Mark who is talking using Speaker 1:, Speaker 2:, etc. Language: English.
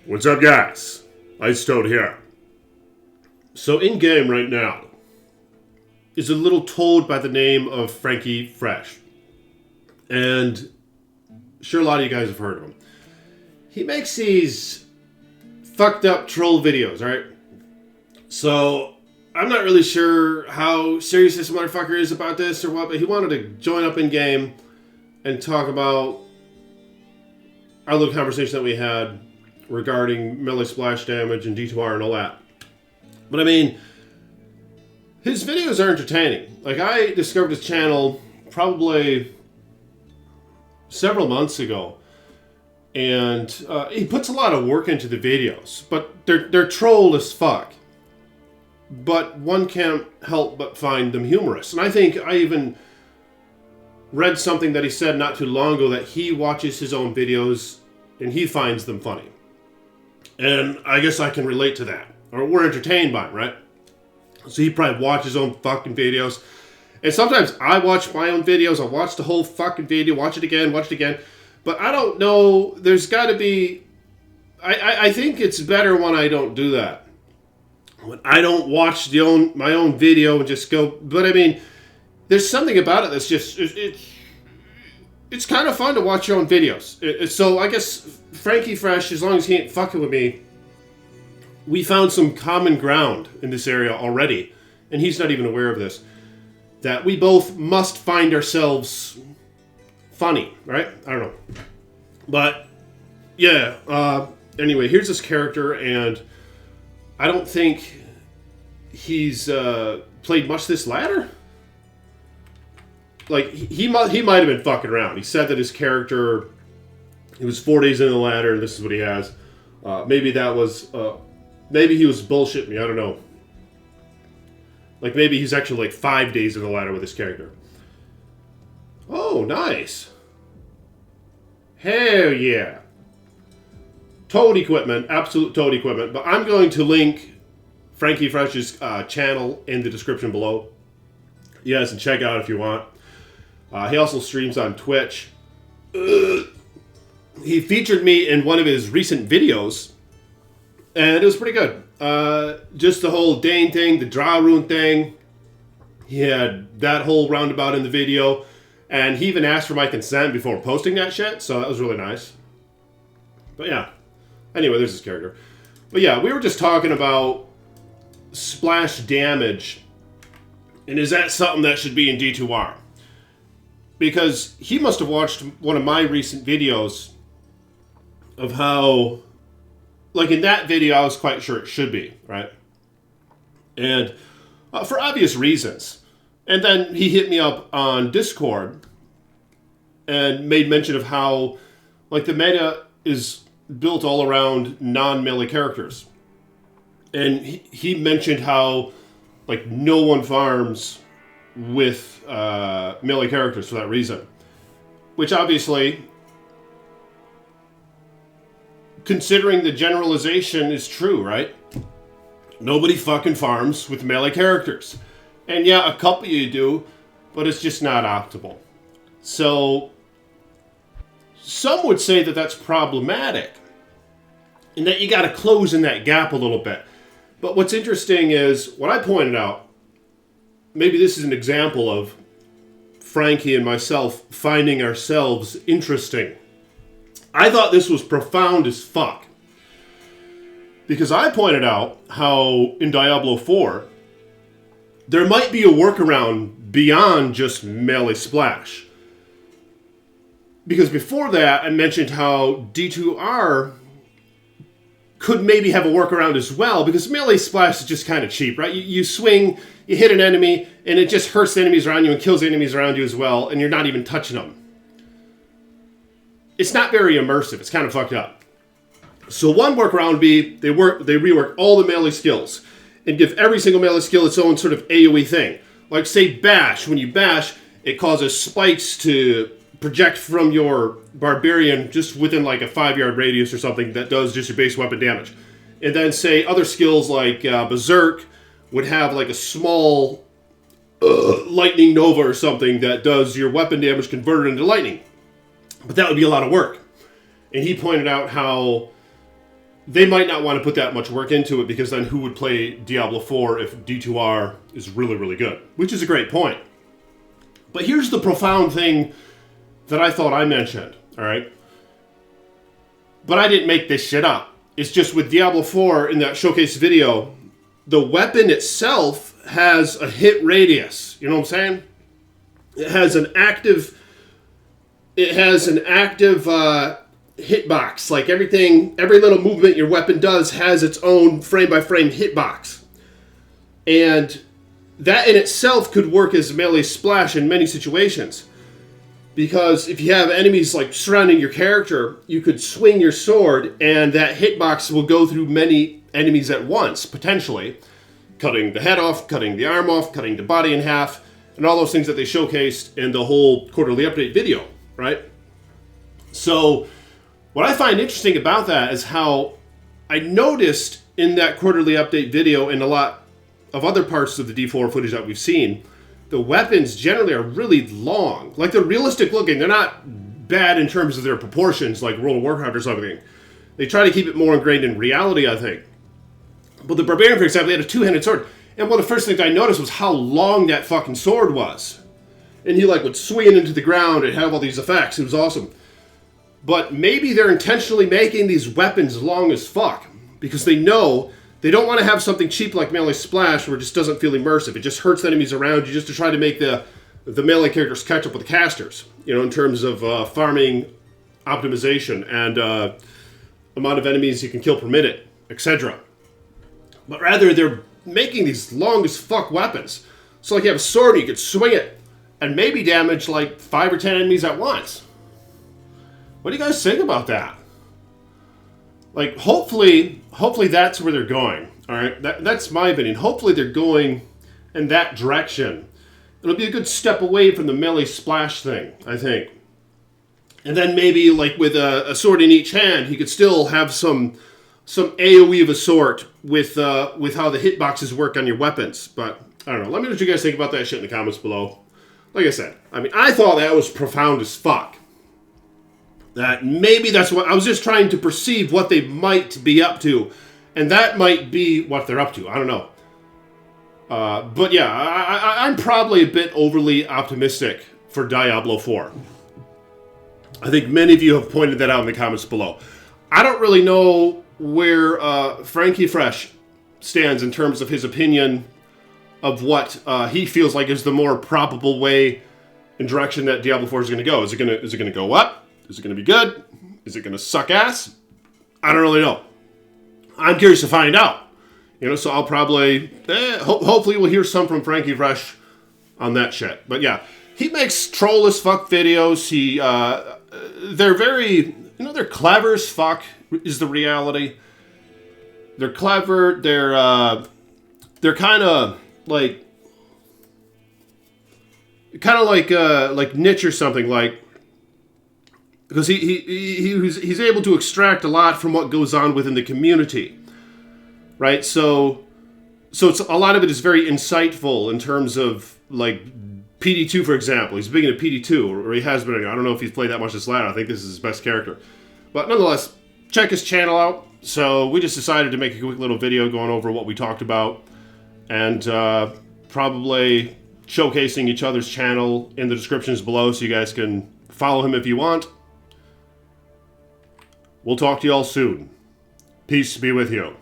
Speaker 1: What's up, guys? Ice Toad here. So in game right now is a little toad by the name of Frankie Fresh. And sure a lot of you guys have heard of him. He makes these fucked up troll videos, right? So I'm not really sure how serious this motherfucker is about this or what, but he wanted to join up in game and talk about our little conversation that we had regarding melee splash damage and D2R and all that. But I mean, his videos are entertaining. Like, I discovered his channel probably several months ago, and he puts a lot of work into the videos, but they're troll as fuck. But one can't help but find them humorous. And I think I even read something that he said not too long ago that he watches his own videos and he finds them funny. And I guess I can relate to that. Or we're entertained by him, right? So he probably watches his own fucking videos. And sometimes I watch my own videos. I'll watch the whole fucking video, watch it again. But I don't know. There's got to be... I think it's better when I don't do that. When I don't watch my own video and just go... But I mean, there's something about it that's just... It's kind of fun to watch your own videos. So I guess Frankie Fresh, as long as he ain't fucking with me, we found some common ground in this area already. And he's not even aware of this. That we both must find ourselves funny, right? I don't know. But, yeah. Anyway, here's this character, and I don't think he's played much this ladder. Like, he might have been fucking around. He said that his character, he was 4 days in the ladder, and this is what he has. Maybe that was, maybe he was bullshitting me, I don't know. Like, maybe he's actually like 5 days in the ladder with his character. Oh, nice. Hell yeah. Toad equipment, absolute Toad equipment. But I'm going to link Frankie Fresh's channel in the description below. You guys can check it out if you want. He also streams on Twitch. He featured me in one of his recent videos, and it was pretty good. Just the whole Dane thing, the draw rune thing. He had that whole roundabout in the video, and he even asked for my consent before posting that shit, so that was really nice. But yeah. Anyway, there's this character. But yeah, we were just talking about splash damage, and is that something that should be in D2R? Because he must have watched one of my recent videos of how, like in that video, I was quite sure it should be, right? And for obvious reasons. And then he hit me up on Discord and made mention of how, like, the meta is built all around non-melee characters. And he mentioned how, like, no one farms with melee characters for that reason. Which obviously, considering the generalization, is true, right? Nobody fucking farms with melee characters. And yeah, a couple of you do, but it's just not optimal. So, some would say that that's problematic. And that you gotta close in that gap a little bit. But what's interesting is, what I pointed out, maybe this is an example of Frankie and myself finding ourselves interesting. I thought this was profound as fuck. Because I pointed out how in Diablo 4, there might be a workaround beyond just melee splash. Because before that, I mentioned how D2R could maybe have a workaround as well, because melee splash is just kind of cheap, right? You swing, you hit an enemy, and it just hurts the enemies around you and kills the enemies around you as well, and you're not even touching them. It's not very immersive. It's kind of fucked up. So one workaround would be they rework all the melee skills and give every single melee skill its own sort of AoE thing. Like, say, bash. When you bash, it causes spikes to project from your barbarian just within like a 5-yard radius or something that does just your base weapon damage. And then, say, other skills like Berserk would have like a small lightning nova or something that does your weapon damage converted into lightning. But that would be a lot of work. And he pointed out how they might not want to put that much work into it, because then who would play Diablo 4 if D2R is really, really good? Which is a great point. But here's the profound thing that I thought I mentioned, all right? But I didn't make this shit up. It's just with Diablo 4 in that showcase video, the weapon itself has a hit radius. You know what I'm saying? It has an active hitbox. Like every little movement your weapon does has its own frame-by-frame hitbox. And that in itself could work as a melee splash in many situations. Because if you have enemies like surrounding your character, you could swing your sword and that hitbox will go through many enemies at once, potentially. Cutting the head off, cutting the arm off, cutting the body in half, and all those things that they showcased in the whole quarterly update video, right? So, what I find interesting about that is how I noticed in that quarterly update video and a lot of other parts of the D4 footage that we've seen, the weapons generally are really long. Like, they're realistic looking. They're not bad in terms of their proportions, like World of Warcraft or something. They try to keep it more ingrained in reality, I think. But the Barbarian, for example, had a two-handed sword. And one of the first things I noticed was how long that fucking sword was. And he, like, would swing it into the ground and have all these effects. It was awesome. But maybe they're intentionally making these weapons long as fuck. Because they know they don't want to have something cheap like Melee Splash where it just doesn't feel immersive. It just hurts the enemies around you just to try to make the melee characters catch up with the casters. You know, in terms of farming optimization and amount of enemies you can kill per minute, etc. But rather, they're making these long as fuck weapons. So like you have a sword and you could swing it and maybe damage like 5 or 10 enemies at once. What do you guys think about that? Like, hopefully that's where they're going. All right, that's my opinion. Hopefully they're going in that direction. It'll be a good step away from the melee splash thing, I think. And then maybe like with a sword in each hand, he could still have some AoE of a sort with how the hitboxes work on your weapons. But I don't know. Let me know what you guys think about that shit in the comments below. Like I said, I mean, I thought that was profound as fuck. That maybe that's what I was just trying to perceive what they might be up to, and that might be what they're up to. I don't know. But yeah, I'm probably a bit overly optimistic for Diablo 4. I think many of you have pointed that out in the comments below. I don't really know where Frankie Fresh stands in terms of his opinion of what he feels like is the more probable way and direction that Diablo 4 is going to go. Is it going to go up? Is it going to be good? Is it going to suck ass? I don't really know. I'm curious to find out. You know, so I'll probably, hopefully we'll hear some from Frankie Fresh on that shit. But yeah, he makes troll as fuck videos. They're very, they're clever as fuck is the reality. They're clever. They're kind of like niche or something, like, because he's able to extract a lot from what goes on within the community, right? So it's a lot of it is very insightful in terms of like PD2, for example. He's big into PD2, or he has been. I don't know if he's played that much this ladder. I think this is his best character, but nonetheless, check his channel out. So we just decided to make a quick little video going over what we talked about, and probably showcasing each other's channel in the descriptions below, so you guys can follow him if you want. We'll talk to you all soon. Peace be with you.